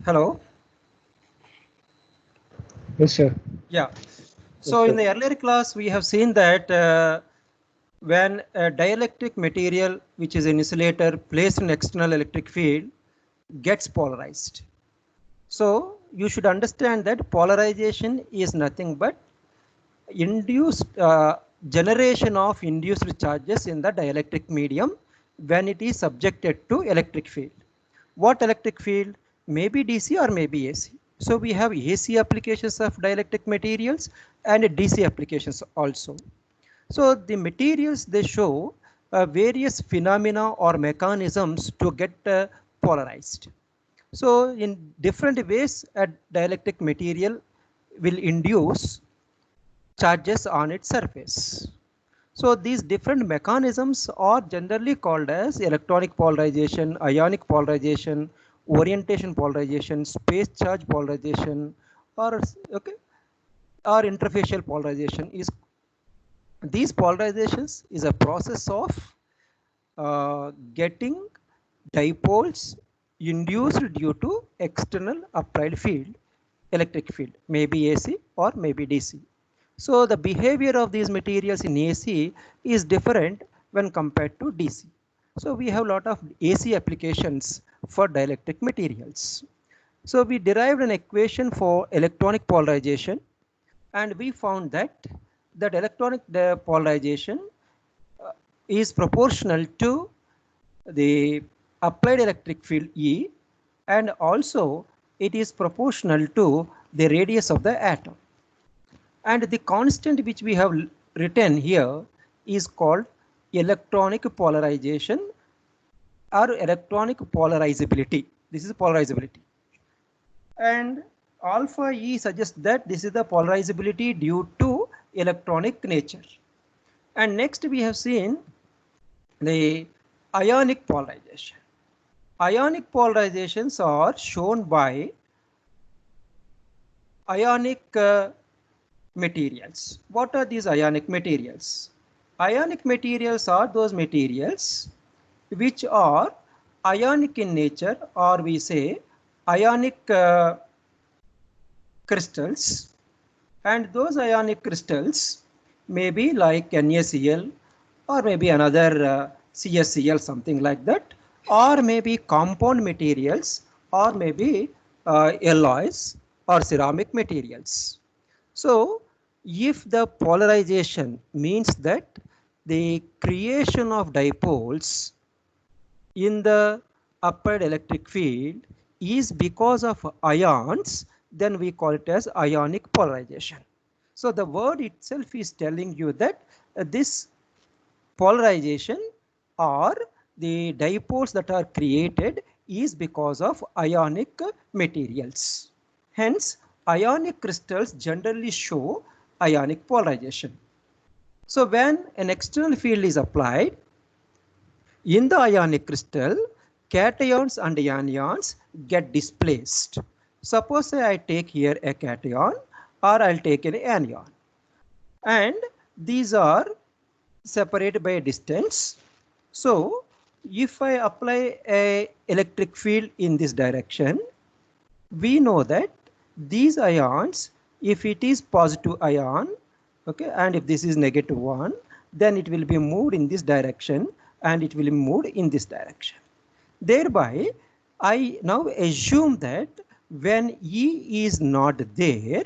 Hello. Yes, sir. Yeah. Yes, So in sir. the earlier class, we have seen that when a dielectric material, which is an insulator placed in external electric field, gets polarized. So you should understand that polarization is nothing but induced generation of induced charges in the dielectric medium when it is subjected to electric field. What electric field? Maybe DC or maybe AC. So we have AC applications of dielectric materials and DC applications also. So the materials, they show various phenomena or mechanisms to get polarized. So in different ways, a dielectric material will induce charges on its surface. So these different mechanisms are generally called as electronic polarization, ionic polarization, orientation polarization, space charge polarization, or okay, or interfacial polarization. Is these polarizations is a process of getting dipoles induced due to external applied field, electric field, maybe AC or maybe DC. So the behavior of these materials in AC is different when compared to DC. So we have a lot of AC applications for dielectric materials. So we derived an equation for electronic polarization, and we found that electronic polarization uh, is proportional to the applied electric field E, and also it is proportional to the radius of the atom. And the constant which we have written here is called electronic polarization or electronic polarizability. This is polarizability. And alpha E suggests that this is the polarizability due to electronic nature. And next we have seen the ionic polarization. Ionic polarizations are shown by ionic materials. What are these ionic materials? Ionic materials are those materials which are ionic in nature, or we say ionic crystals, and those ionic crystals may be like NaCl or maybe another CSCl, something like that, or maybe compound materials, or maybe alloys or ceramic materials. So if the polarization means that the creation of dipoles in the applied electric field is because of ions, then we call it as ionic polarization. So the word itself is telling you that this polarization or the dipoles that are created is because of ionic materials. Hence, ionic crystals generally show ionic polarization. So when an external field is applied, in the ionic crystal, cations and anions get displaced. Suppose I take here a cation or I'll take an anion, and these are separated by a distance. So if I apply a electric field in this direction, we know that these ions, if it is positive ion, okay, and if this is negative one, then it will be moved in this direction and it will be moved in this direction. Thereby, I now assume that when E is not there,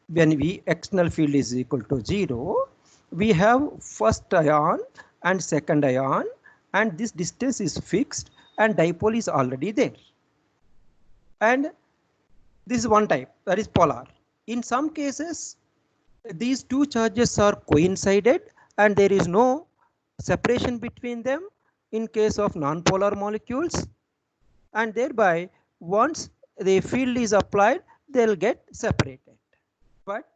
when V external field is equal to 0, we have first ion and second ion, and this distance is fixed and dipole is already there. And this is one type, that is polar. In some cases, these two charges are coincided and there is no separation between them in case of nonpolar molecules, and thereby once the field is applied, they'll get separated. But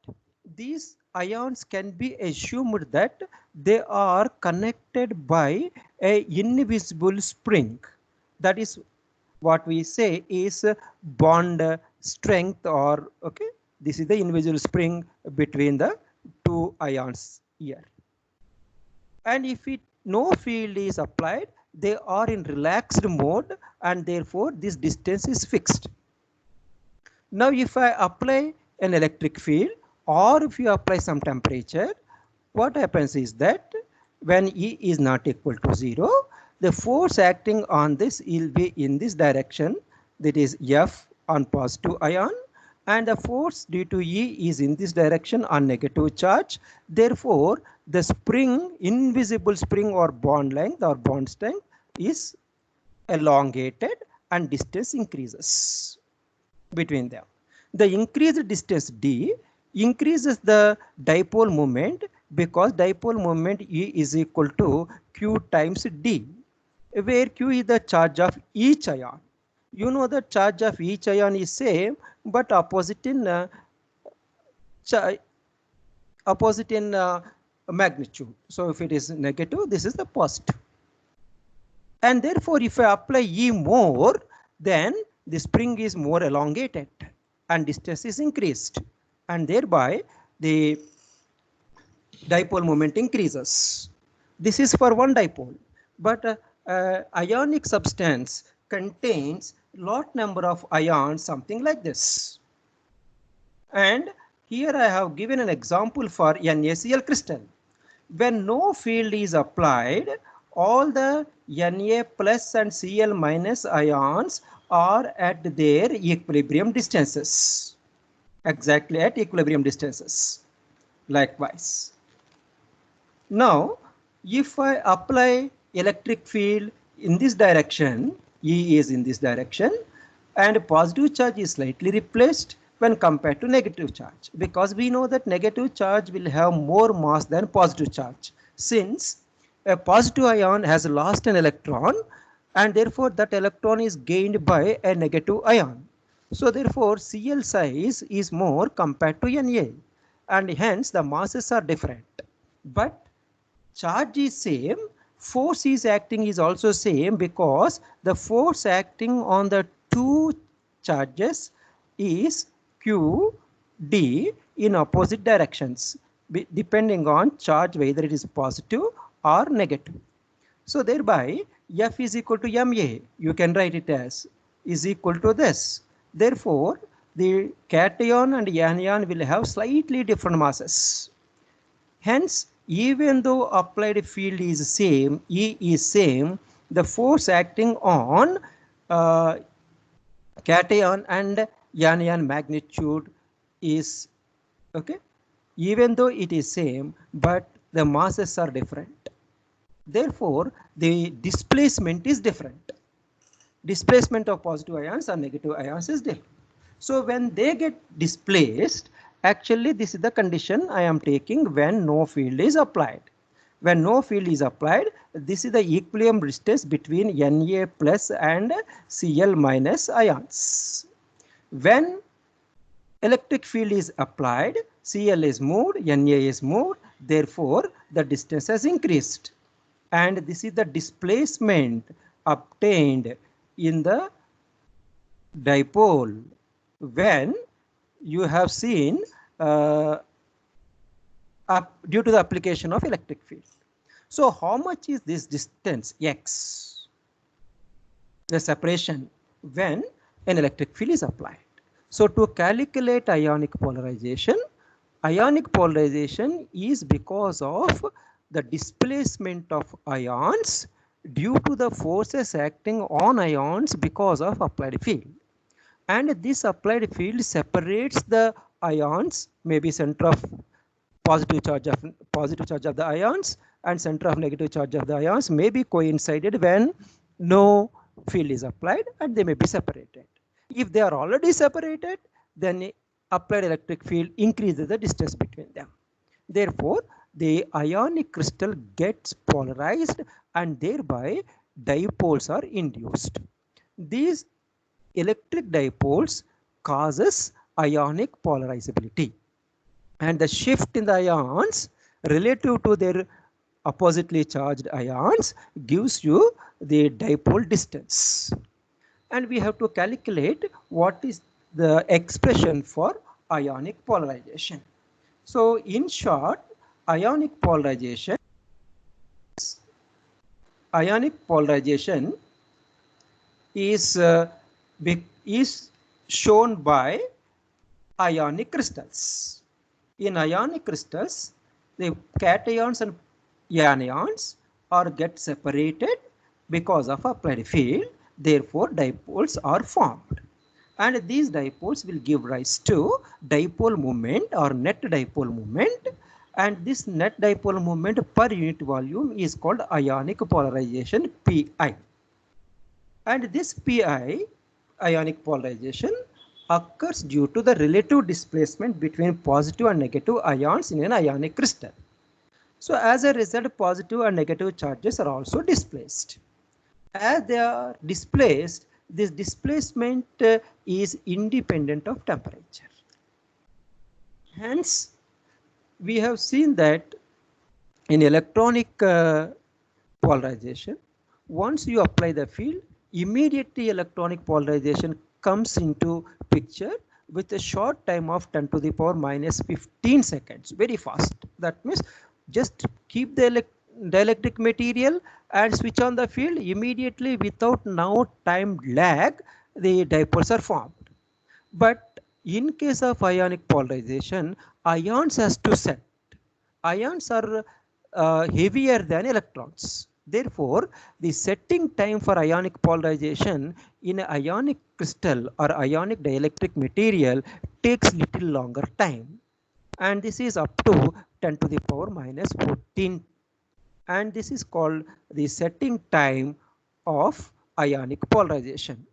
these ions can be assumed that they are connected by a invisible spring. That is what we say is bond strength, or okay, this is the invisible spring between the two ions here. And if no field is applied, they are in relaxed mode and therefore this distance is fixed. Now if I apply an electric field or if you apply some temperature, what happens is that when E is not equal to 0, the force acting on this will be in this direction, that is F on positive ion, and the force due to E is in this direction on negative charge. Therefore, the spring, invisible spring or bond length or bond strength is elongated and distance increases between them. The increased distance d increases the dipole moment because dipole moment E is equal to q times d, where q is the charge of each ion. You know the charge of each ion is same but opposite in magnitude. So if it is negative, this is the positive. And therefore, if I apply E more, then the spring is more elongated and distance is increased, and thereby the dipole moment increases. This is for one dipole, but ionic substance contains lot number of ions, something like this. And here I have given an example for NaCl crystal. When no field is applied, all the Na plus and Cl minus ions are at their equilibrium distances, exactly at equilibrium distances. Likewise, now if I apply electric field in this direction, E is in this direction, and positive charge is slightly replaced when compared to negative charge, because we know that negative charge will have more mass than positive charge, since a positive ion has lost an electron and therefore that electron is gained by a negative ion. So therefore Cl size is more compared to Na, and hence the masses are different. But charge is same, force is acting is also same, because the force acting on the two charges is q d in opposite directions depending on charge, whether it is positive or negative. So thereby F is equal to ma, you can write it as is equal to this. Therefore the cation and anion will have slightly different masses. Hence, even though applied field is same, E is same, the force acting on cation and anion magnitude is okay, even though it is same, but the masses are different. Therefore, the displacement is different. Displacement of positive ions or negative ions is different. So when they get displaced, actually this is the condition I am taking when no field is applied. When no field is applied, this is the equilibrium distance between Na plus and Cl minus ions. When electric field is applied, Cl is moved, Na is moved, therefore the distance has increased. And this is the displacement obtained in the dipole when you have seen due to the application of electric field. So how much is this distance x, the separation when an electric field is applied? So to calculate ionic polarization is because of the displacement of ions due to the forces acting on ions because of applied field. And this applied field separates the ions, maybe center of positive charge of the ions and center of negative charge of the ions may be coincided when no field is applied, and they may be separated. If they are already separated, then applied electric field increases the distance between them. Therefore, the ionic crystal gets polarized and thereby dipoles are induced. These electric dipoles causes ionic polarizability, and the shift in the ions relative to their oppositely charged ions gives you the dipole distance. And we have to calculate what is the expression for ionic polarization. So in short, ionic polarization is shown by ionic crystals. In ionic crystals, the cations and anions are get separated because of applied field. Therefore, dipoles are formed. And these dipoles will give rise to dipole moment or net dipole moment. And this net dipole moment per unit volume is called ionic polarization Pi. And this Pi, ionic polarization, occurs due to the relative displacement between positive and negative ions in an ionic crystal. So as a result, positive and negative charges are also displaced. As they are displaced, this displacement is independent of temperature. Hence, we have seen that in electronic polarization, once you apply the field, immediately electronic polarization comes into picture with a short time of 10 to the power minus 15 seconds, very fast. That means just keep the dielectric material and switch on the field, immediately without no time lag, the dipoles are formed. But in case of ionic polarization, ions has to set. Ions are heavier than electrons. Therefore, the setting time for ionic polarization in an ionic crystal or ionic dielectric material takes little longer time. And this is up to 10 to the power minus 14. And this is called the setting time of ionic polarization.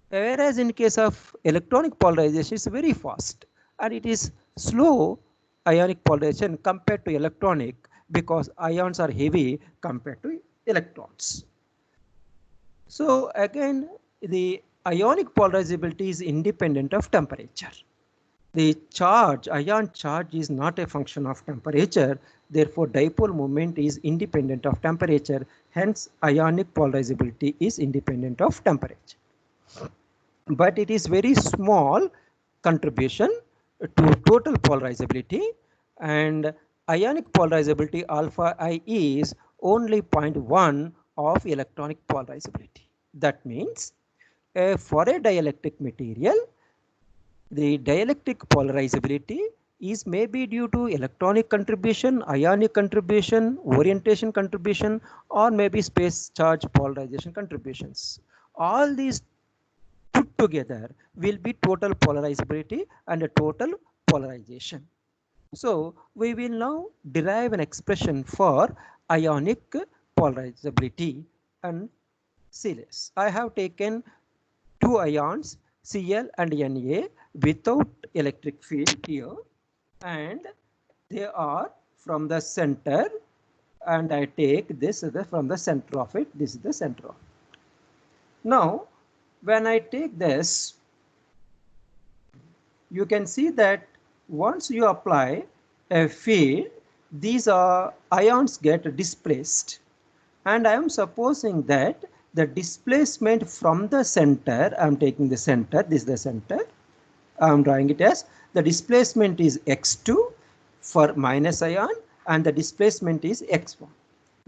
Whereas in case of electronic polarization, it's very fast and it is slow ionic polarization compared to electronic because ions are heavy compared to electrons. So again, the ionic polarizability is independent of temperature. The charge, ion charge, is not a function of temperature. Therefore, dipole moment is independent of temperature. Hence, ionic polarizability is independent of temperature. But it is very small contribution to total polarizability, and ionic polarizability alpha I is only 0.1 of electronic polarizability. That means for a dielectric material, the dielectric polarizability is maybe due to electronic contribution, ionic contribution, orientation contribution, or maybe space charge polarization contributions. All these put together will be total polarizability and a total polarization. So we will now derive an expression for ionic polarizability and Cls. I have taken two ions Cl and Na without electric field here, and they are from the center, and I take this from the center of it. This is the center of it. Now when I take this, you can see that once you apply a field, these ions get displaced, and I am supposing that the displacement from the center, I am taking the center, this is the center, I am drawing it as the displacement is x2 for minus ion and the displacement is x1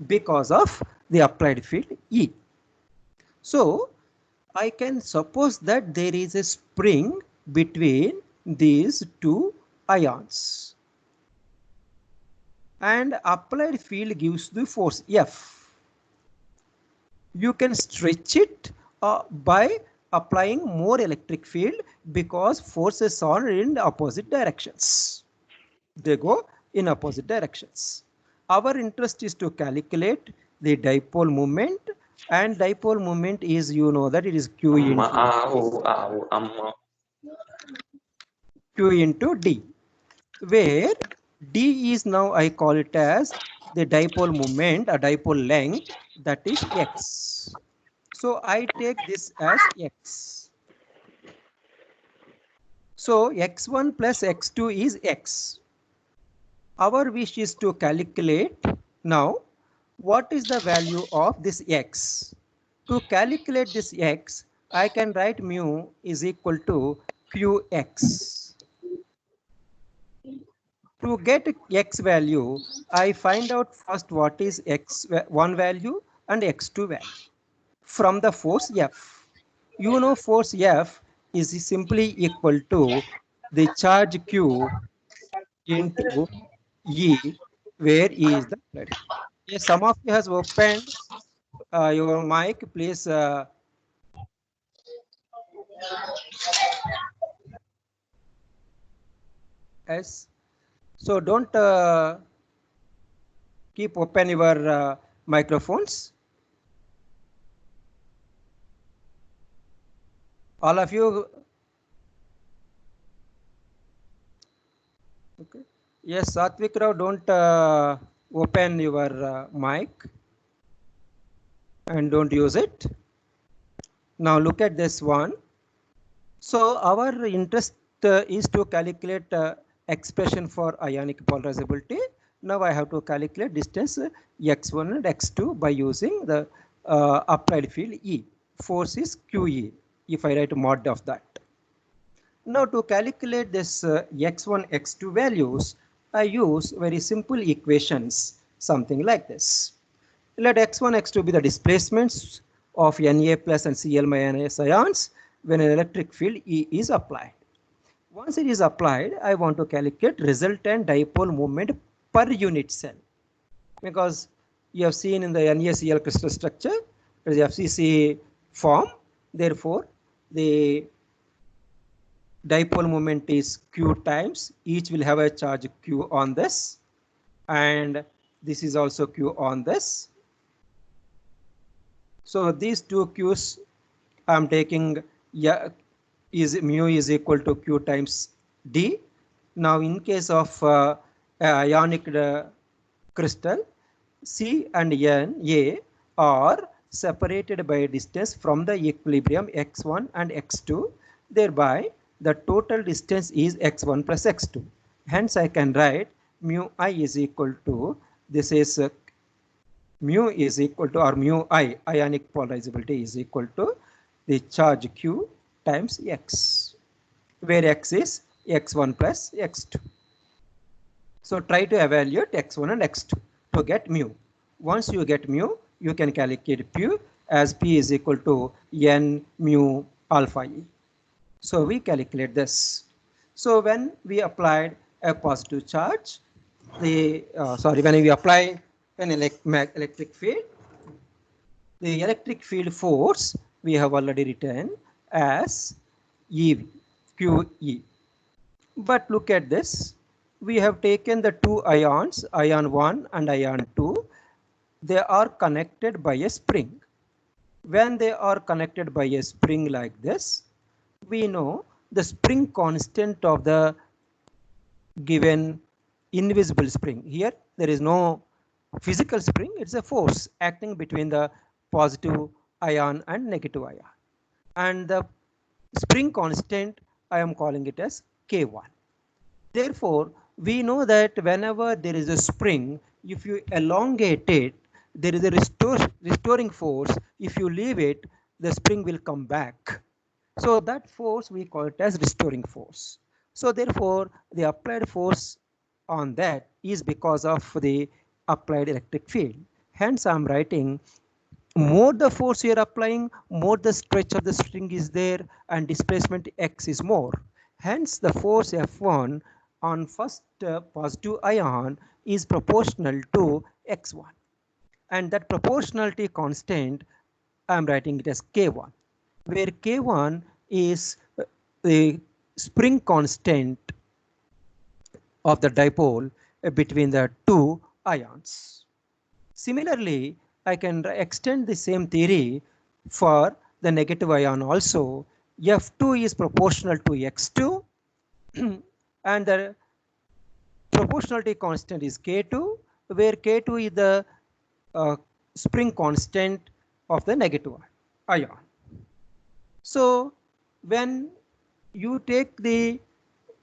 because of the applied field E. So I can suppose that there is a spring between these two ions, and applied field gives the force F. You can stretch it by applying more electric field because forces are in opposite directions. They go in opposite directions. Our interest is to calculate the dipole moment, and dipole moment is, you know, that it is Q into D, where D is now, I call it as the dipole moment, a dipole length, that is x. So I take this as x. So x1 plus x2 is x. Our wish is to calculate now what is the value of this x. To calculate this x, I can write mu is equal to qx. To get x value, I find out first what is x1 value and x2 value from the force F. You know force F is simply equal to the charge Q into E, where E is the applied. Yes, some of you has opened your mic, please. Yes. So don't keep open your microphones. All of you. Okay. Yes, Satvik Rao, don't open your mic and don't use it. Now look at this one. So our interest is to calculate expression for ionic polarizability. Now I have to calculate distance x1 and x2 by using the applied field E. Force is QE if I write mod of that. Now to calculate this x1, x2 values, I use very simple equations, something like this. Let x1, x2 be the displacements of Na plus and Cl minus ions when an electric field E is applied. Once it is applied, I want to calculate resultant dipole moment per unit cell. Because you have seen in the NaCl crystal structure, there is FCC form. Therefore, the dipole moment is Q times. Each will have a charge Q on this. And this is also Q on this. So these two Q's I'm taking is mu is equal to Q times D. Now in case of ionic crystal, C and N A are separated by a distance from the equilibrium x1 and x2. Thereby the total distance is x1 plus x2. Hence I can write mu I is equal to, this is mu is equal to, or mu I, ionic polarizability, is equal to the charge Q times x, where x is x1 plus x2. So try to evaluate x1 and x2 to get mu. Once you get mu, you can calculate P as P is equal to N mu alpha E. So we calculate this. So when we applied a positive charge, when we apply an electric field, the electric field force we have already written as EV, QE. But look at this. We have taken the two ions, ion 1 and ion 2. They are connected by a spring. When they are connected by a spring like this, we know the spring constant of the given invisible spring. Here there is no physical spring, it's a force acting between the positive ion and negative ion. And the spring constant, I am calling it as K1. Therefore, we know that whenever there is a spring, if you elongate it, there is a restoring force. If you leave it, the spring will come back. So that force we call it as restoring force. So therefore, the applied force on that is because of the applied electric field. Hence, I'm writing more the force you are applying, more the stretch of the string is there, and displacement x is more. Hence, the force F1 on first positive ion is proportional to x1. And that proportionality constant, I'm writing it as K1, where K1 is the spring constant of the dipole between the two ions. Similarly, I can extend the same theory for the negative ion also. F2 is proportional to x2 and the proportionality constant is K2, where K2 is the spring constant of the negative ion. So when you take the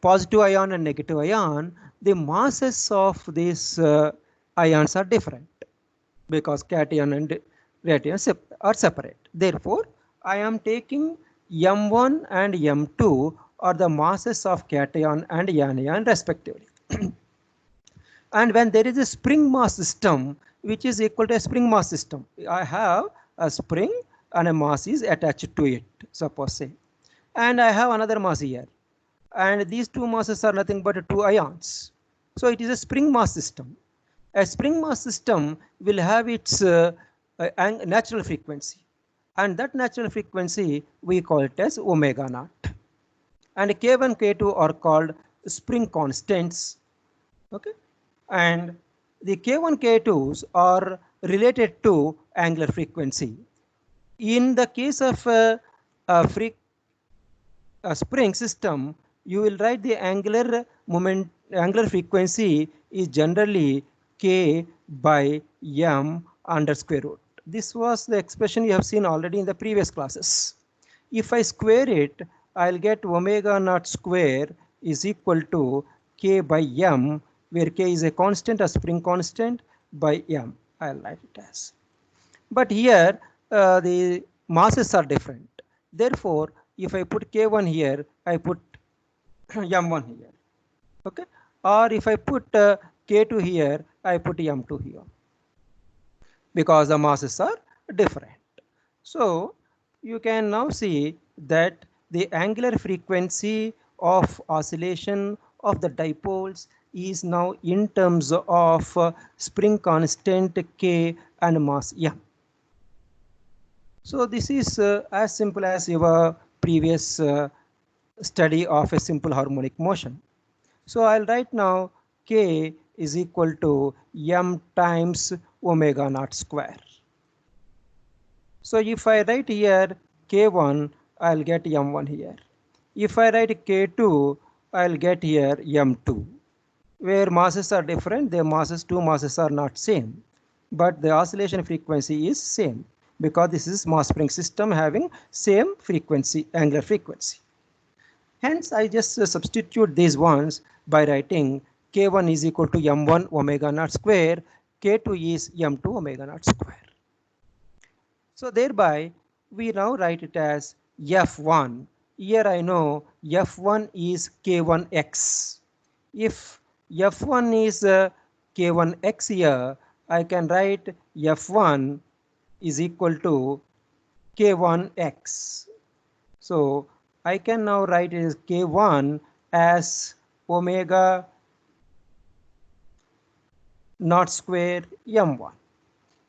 positive ion and negative ion, the masses of these ions are different because cation and ration are separate. Therefore, I am taking M1 and M2 are the masses of cation and anion respectively. And when there is a spring mass system, which is equal to a spring mass system, I have a spring and a mass is attached to it, suppose say. And I have another mass here. and these two masses are nothing but two ions. So it is a spring mass system. A spring mass system will have its natural frequency, and that natural frequency we call it as omega naught. And K1, K2 are called spring constants. Okay, and the K1, K2s are related to angular frequency. In the case of a spring system, you will write the angular frequency is generally k by m under square root. This was the expression you have seen already in the previous classes. If I square it, I'll get omega naught square is equal to k by m, where k is a constant, a spring constant, by m. I'll write it as. But here the masses are different. Therefore, if I put K1 here, I put M1 here. Okay. Or if I put K2 here, I put M2 here, because the masses are different. So you can now see that the angular frequency of oscillation of the dipoles is now in terms of spring constant K and mass M. So this is as simple as your previous study of a simple harmonic motion. So I'll write now K is equal to m times omega naught square. So if I write here K1, I'll get m1 here. If I write K2, I'll get here m2. Where masses are different, the two masses are not same, but the oscillation frequency is same, because this is mass spring system having same frequency, angular frequency. Hence, I just substitute these ones by writing K1 is equal to m1 omega naught square, K2 is m2 omega naught square. So thereby, we now write it as F1. Here I know F1 is K1x. If F1 is K1x here, I can write F1 is equal to K1x. So I can now write it as K1 as omega naught square m1.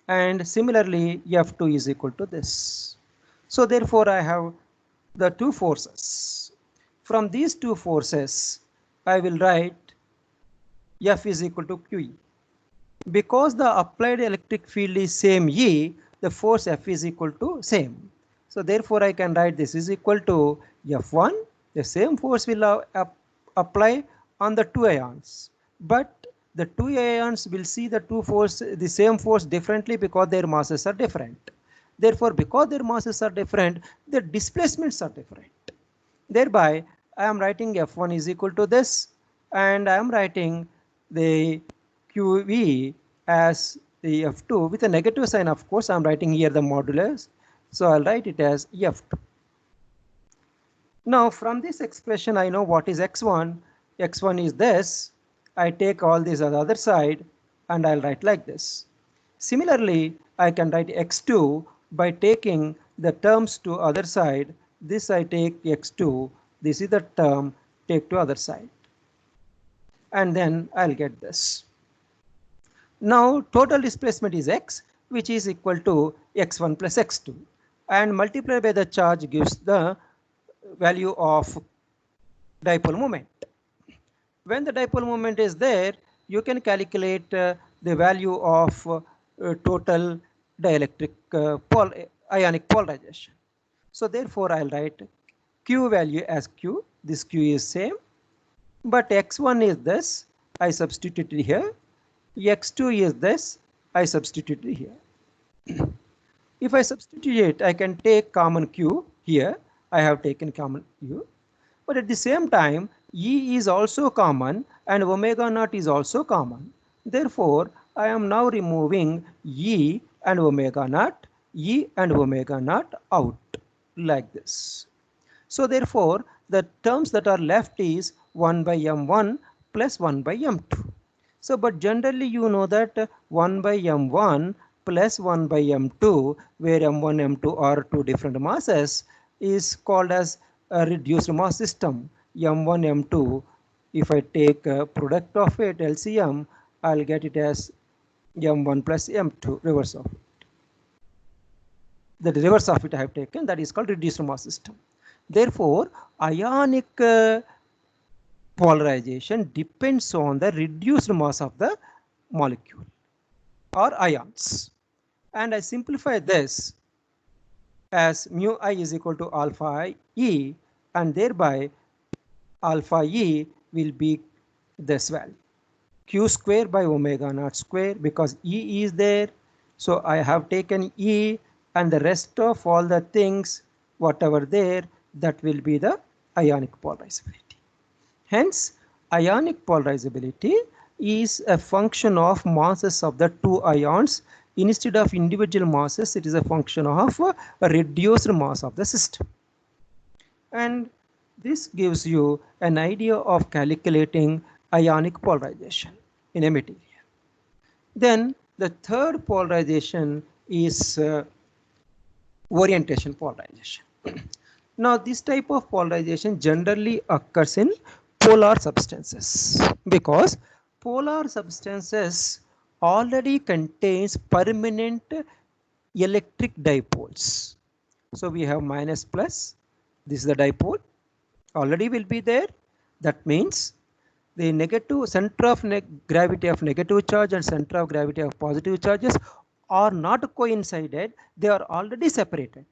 And similarly, F2 is equal to this. So therefore, I have the two forces. From these two forces, I will write F is equal to QE. Because the applied electric field is same E, the force F is equal to same. So therefore, I can write this is equal to F1. The same force will apply on the two ions, but the two ions will see the same force differently because their masses are different. Therefore, because their masses are different, their displacements are different. Thereby, I am writing F1 is equal to this, and I am writing the QV as the F2 with a negative sign. Of course, I am writing here the modulus, so I'll write it as F2. Now, from this expression, I know what is X1. X1 is this. I take all this on the other side, and I'll write like this. Similarly, I can write X2 by taking the terms to other side. This I take X2. This is the term, take to other side. And then I'll get this. Now, total displacement is X, which is equal to X1 plus X2. And multiplied by the charge gives the value of dipole moment. When the dipole moment is there, you can calculate the value of total dielectric ionic polarization. So therefore, I'll write Q value as Q. This Q is same, but X1 is this. I substituted here. X2 is this. I substituted here. If I substitute it, I can take common Q here. I have taken common Q. But at the same time, E is also common and omega naught is also common. Therefore, I am now removing E and omega naught out like this. So therefore, the terms that are left is 1 by m1 plus 1 by m2. So, but generally you know that 1 by m1 plus 1 by m2, where m1, m2 are two different masses, is called as a reduced mass system. M1, M2, if I take a product of it, LCM, I'll get it as M1 plus M2, reverse of it. The reverse of it I have taken, that is called reduced mass system. Therefore, ionic polarization depends on the reduced mass of the molecule or ions. And I simplify this as mu I is equal to alpha E, and thereby alpha E will be this value, Q square by omega naught square, because E is there. So I have taken E, and the rest of all the things, whatever there, that will be the ionic polarizability. Hence, ionic polarizability is a function of masses of the two ions. Instead of individual masses, it is a function of a reduced mass of the system. And this gives you an idea of calculating ionic polarization in a material. Then the third polarization is orientation polarization. Now, this type of polarization generally occurs in polar substances, because polar substances already contains permanent electric dipoles. So we have minus plus, this is the dipole, already will be there. That means the negative center of gravity of negative charge and center of gravity of positive charges are not coincided, they are already separated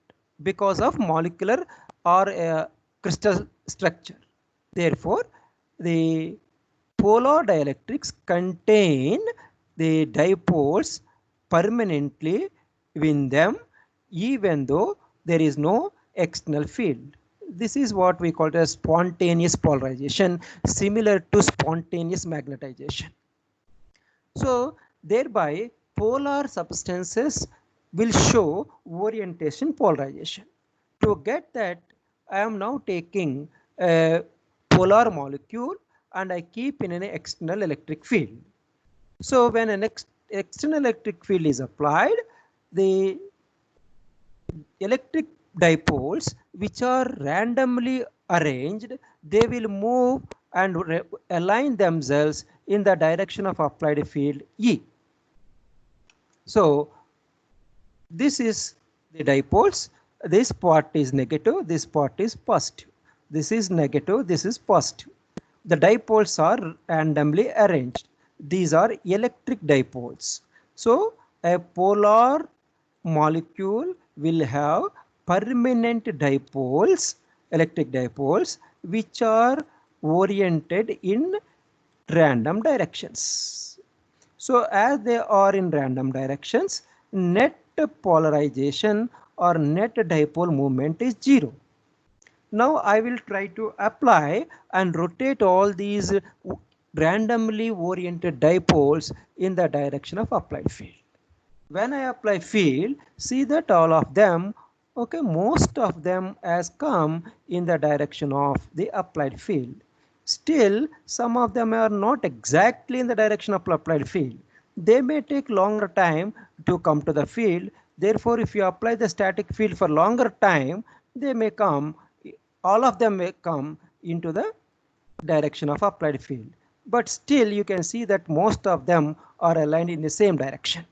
because of molecular or crystal structure. Therefore, the polar dielectrics contain the dipoles permanently within them, even though there is no external field. This is what we call as spontaneous polarization, similar to spontaneous magnetization. So thereby polar substances will show orientation polarization. To get that, I am now taking a polar molecule and I keep in an external electric field. So when an external electric field is applied, the electric dipoles which are randomly arranged, they will move and align themselves in the direction of applied field E. So this is the dipoles, this part is negative, this part is positive, this is negative, this is positive. The dipoles are randomly arranged, these are electric dipoles. So a polar molecule will have permanent dipoles, electric dipoles, which are oriented in random directions. So as they are in random directions, net polarization or net dipole moment is 0. Now I will try to apply and rotate all these randomly oriented dipoles in the direction of applied field. When I apply field, see that all of them, okay, most of them has come in the direction of the applied field. Still, some of them are not exactly in the direction of applied field. They may take longer time to come to the field. Therefore, if you apply the static field for longer time, they may come, all of them may come into the direction of applied field. But still, you can see that most of them are aligned in the same direction.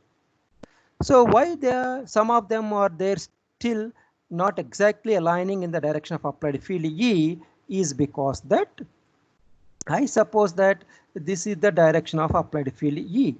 So why some of them are there still not exactly aligning in the direction of applied field E is because that I suppose that this is the direction of applied field E.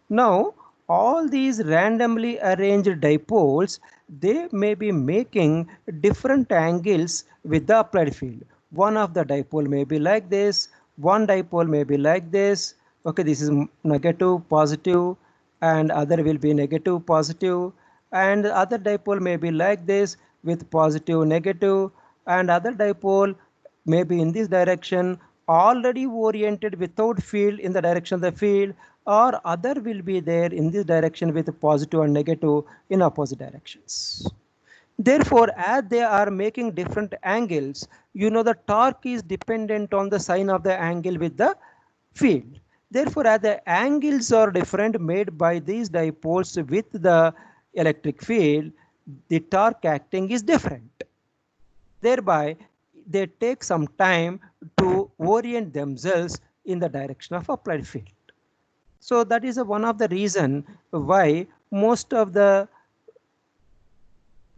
Now all these randomly arranged dipoles, they may be making different angles with the applied field. One of the dipole may be like this, one dipole may be like this. Okay, this is negative, positive, and other will be negative, positive, and other dipole may be like this with positive, negative, and other dipole may be in this direction already oriented without field in the direction of the field, or other will be there in this direction with positive and negative in opposite directions. Therefore, as they are making different angles, you know the torque is dependent on the sign of the angle with the field. Therefore, as the angles are different made by these dipoles with the electric field, the torque acting is different. Thereby, they take some time to orient themselves in the direction of applied field. So that is one of the reason why most of the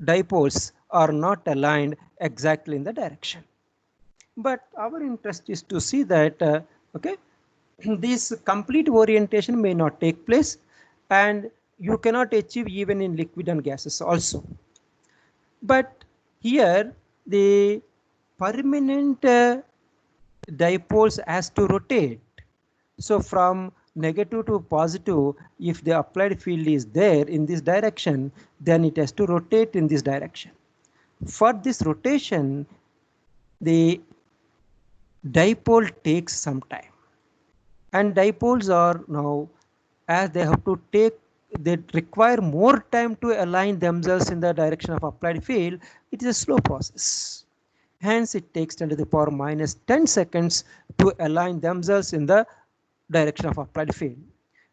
dipoles are not aligned exactly in the direction. But our interest is to see that okay, this complete orientation may not take place, and you cannot achieve even in liquid and gases also. But here the permanent dipoles has to rotate. So from negative to positive, if the applied field is there in this direction, then it has to rotate in this direction. For this rotation, the dipole takes some time. And dipoles are now, as they have to take, they require more time to align themselves in the direction of applied field. It is a slow process. Hence, it takes 10 to the power minus 10 seconds to align themselves in the direction of applied field.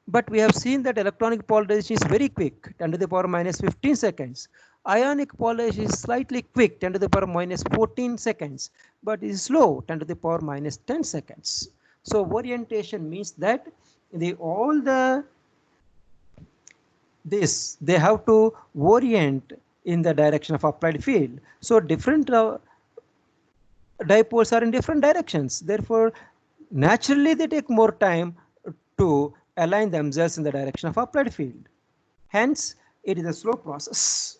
But we have seen that electronic polarization is very quick, 10 to the power minus 15 seconds. Ionic polarization is slightly quick, 10 to the power minus 14 seconds, but it is slow, 10 to the power minus 10 seconds. So orientation means that all the this they have to orient in the direction of applied field. So different dipoles are in different directions. Therefore, naturally they take more time to align themselves in the direction of applied field. Hence, it is a slow process.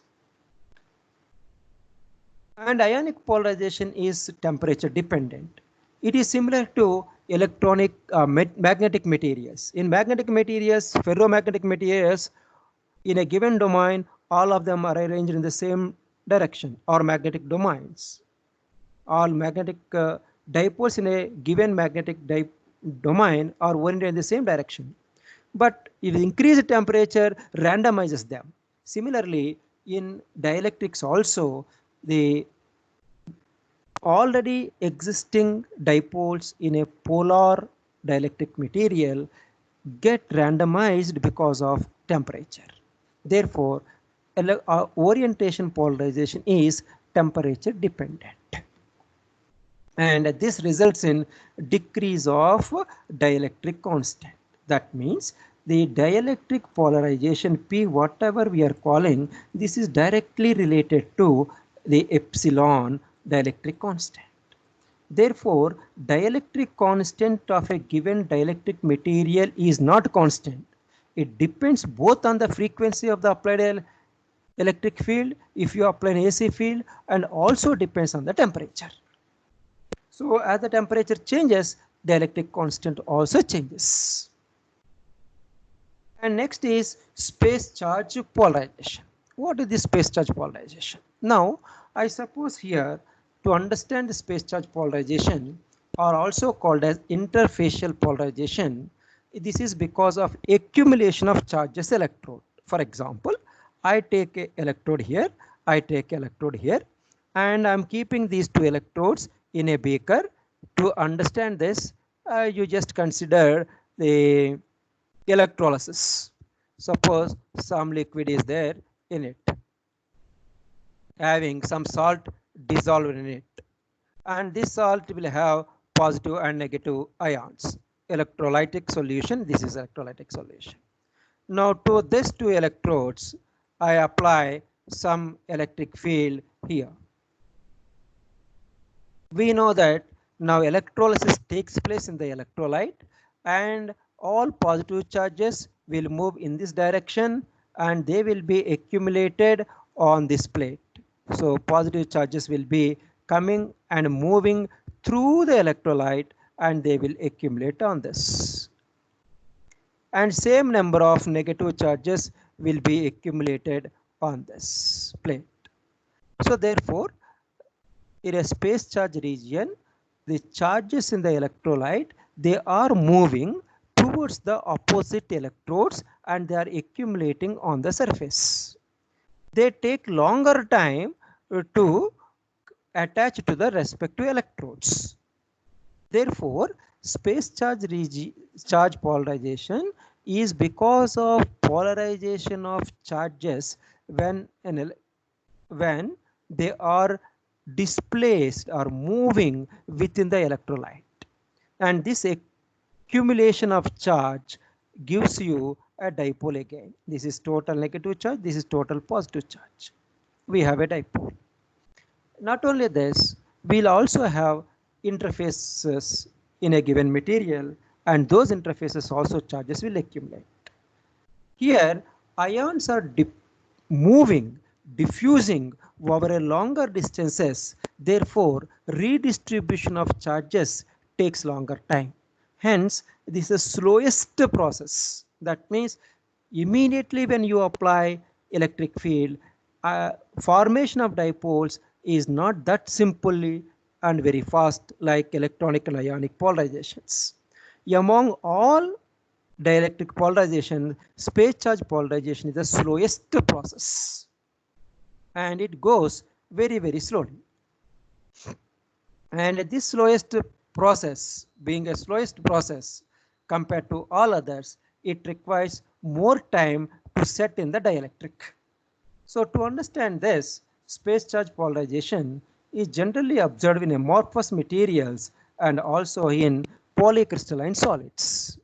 And ionic polarization is temperature dependent. It is similar to electronic magnetic materials. In magnetic materials, ferromagnetic materials, in a given domain, all of them are arranged in the same direction, or magnetic domains. All magnetic dipoles in a given magnetic domain are oriented in the same direction. But if increased temperature randomizes them. Similarly, in dielectrics also, the already existing dipoles in a polar dielectric material get randomized because of temperature. Therefore, orientation polarization is temperature dependent. And this results in decrease of dielectric constant. That means the dielectric polarization P, whatever we are calling, this is directly related to the epsilon dielectric constant. Therefore, dielectric constant of a given dielectric material is not constant. It depends both on the frequency of the applied electric field, if you apply an AC field, and also depends on the temperature. So as the temperature changes, the electric constant also changes. And next is space charge polarization. What is the space charge polarization? Now, I suppose here to understand the space charge polarization are also called as interfacial polarization. This is because of accumulation of charges electrode. For example, I take an electrode here, I take electrode here, and I'm keeping these two electrodes in a beaker. To understand this, you just consider the electrolysis. Suppose some liquid is there in it, having some salt dissolved in it, and this salt will have positive and negative ions. Electrolytic solution, this is electrolytic solution. Now to these two electrodes, I apply some electric field here. We know that now electrolysis takes place in the electrolyte, and all positive charges will move in this direction and they will be accumulated on this plate. So positive charges will be coming and moving through the electrolyte and they will accumulate on this. And same number of negative charges will be accumulated on this plate. So therefore, in a space charge region, the charges in the electrolyte, they are moving towards the opposite electrodes and they are accumulating on the surface. They take longer time to attach to the respective electrodes. Therefore, space charge polarization is because of polarization of charges when they are displaced or moving within the electrolyte. And this accumulation of charge gives you a dipole again. This is total negative charge, this is total positive charge. We have a dipole. Not only this, we'll also have interfaces in a given material, and those interfaces also charges will accumulate. Here, ions are moving, diffusing over a longer distances. Therefore, redistribution of charges takes longer time. Hence, this is the slowest process. That means immediately when you apply electric field, formation of dipoles is not that simply and very fast like electronic and ionic polarizations. Among all dielectric polarization, space charge polarization is the slowest process, and it goes very, very slowly. And this slowest process, being a slowest process compared to all others, it requires more time to set in the dielectric. So to understand this, space charge polarization is generally observed in amorphous materials and also in polycrystalline solids.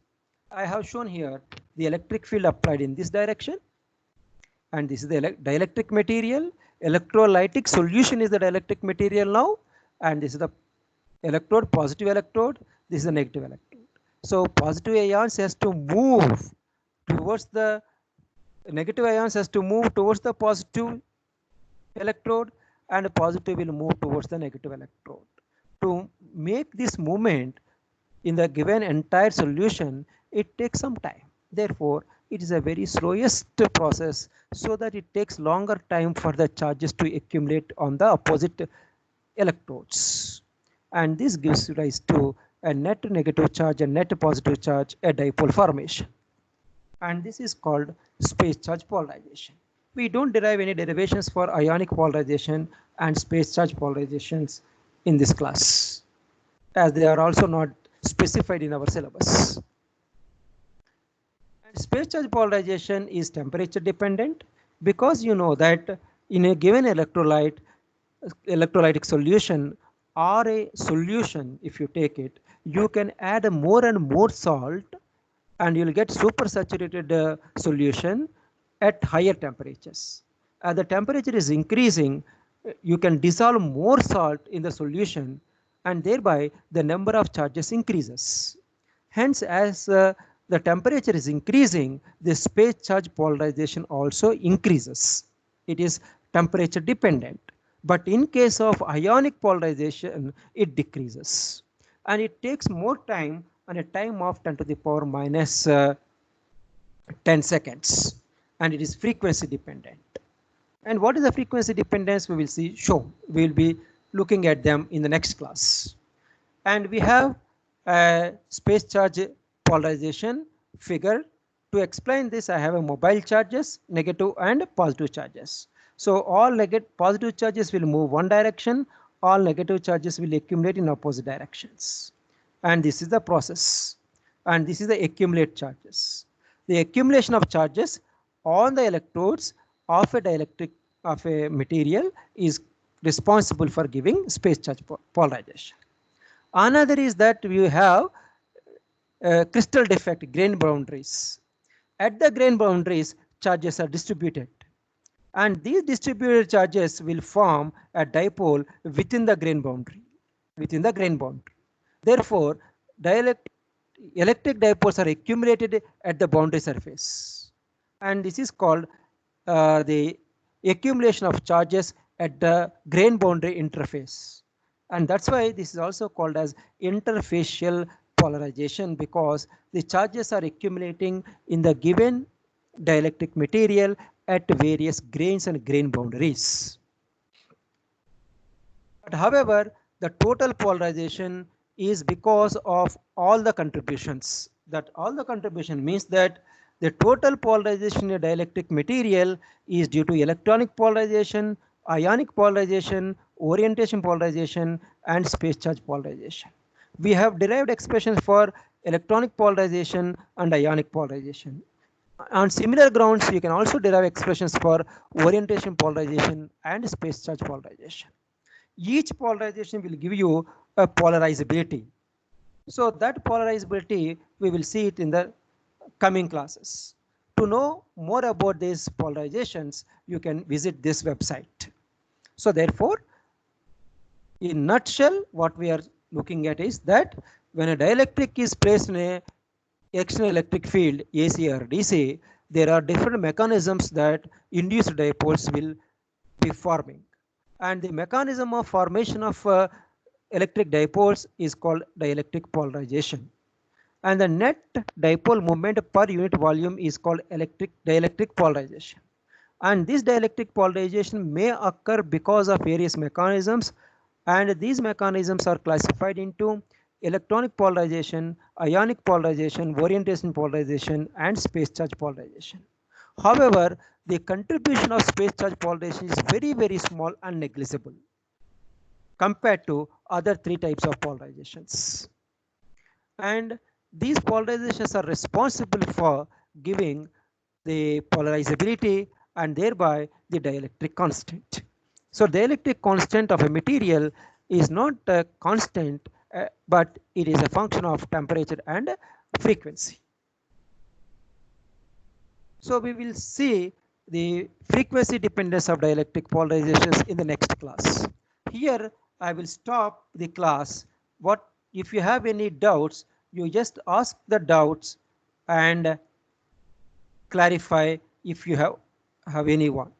I have shown here the electric field applied in this direction, and this is the dielectric material. Electrolytic solution is the dielectric material now, and this is the electrode, positive electrode, this is the negative electrode. So positive ions has to move towards the negative ions has to move towards the positive electrode, and positive will move towards the negative electrode. To make this movement in the given entire solution, it takes some time. Therefore, it is a very slowest process, so that it takes longer time for the charges to accumulate on the opposite electrodes. And this gives rise to a net negative charge and net positive charge, a dipole formation. And this is called space charge polarization. We don't derive any derivations for ionic polarization and space charge polarizations in this class, as they are also not specified in our syllabus. And space charge polarization is temperature dependent, because you know that in a given electrolytic solution or a solution, if you take it, you can add more and more salt and you'll get supersaturated solution at higher temperatures. As the temperature is increasing, you can dissolve more salt in the solution, and thereby the number of charges increases. Hence, as the temperature is increasing, the space charge polarization also increases. It is temperature dependent. But in case of ionic polarization, it decreases. And it takes more time, and a time of 10 to the power minus 10 seconds. And it is frequency dependent. And what is the frequency dependence? We will see shown. We will be looking at them in the next class. And we have a space charge polarization figure. To explain this, I have a mobile charges, negative and positive charges. So all positive charges will move one direction, all negative charges will accumulate in opposite directions. And this is the process. And this is the accumulate charges. The accumulation of charges on the electrodes of a dielectric of a material is responsible for giving space charge polarization. Another is that we have crystal defect, grain boundaries. At the grain boundaries, charges are distributed. And these distributed charges will form a dipole within the grain boundary. Therefore, electric dipoles are accumulated at the boundary surface. And this is called the accumulation of charges at the grain boundary interface. And that's why this is also called as interfacial polarization, because the charges are accumulating in the given dielectric material at various grains and grain boundaries. But however, the total polarization is because of all the contributions. That all the contribution means that the total polarization in a dielectric material is due to electronic polarization, ionic polarization, orientation polarization, and space charge polarization. We have derived expressions for electronic polarization and ionic polarization. On similar grounds, you can also derive expressions for orientation polarization and space charge polarization. Each polarization will give you a polarizability. So that polarizability, we will see it in the coming classes. To know more about these polarizations, you can visit this website. So therefore, in nutshell, what we are looking at is that when a dielectric is placed in a external electric field, AC or DC, there are different mechanisms that induced dipoles will be forming. And the mechanism of formation of electric dipoles is called dielectric polarization. And the net dipole moment per unit volume is called dielectric polarization. And this dielectric polarization may occur because of various mechanisms, and these mechanisms are classified into electronic polarization, ionic polarization, orientation polarization, and space charge polarization. However, the contribution of space charge polarization is very, very small and negligible compared to other three types of polarizations. And these polarizations are responsible for giving the polarizability and thereby the dielectric constant. So dielectric constant of a material is not a constant, but it is a function of temperature and frequency. So we will see the frequency dependence of dielectric polarizations in the next class. Here I will stop the class. What if you have any doubts, you just ask the doubts and clarify if you have any one.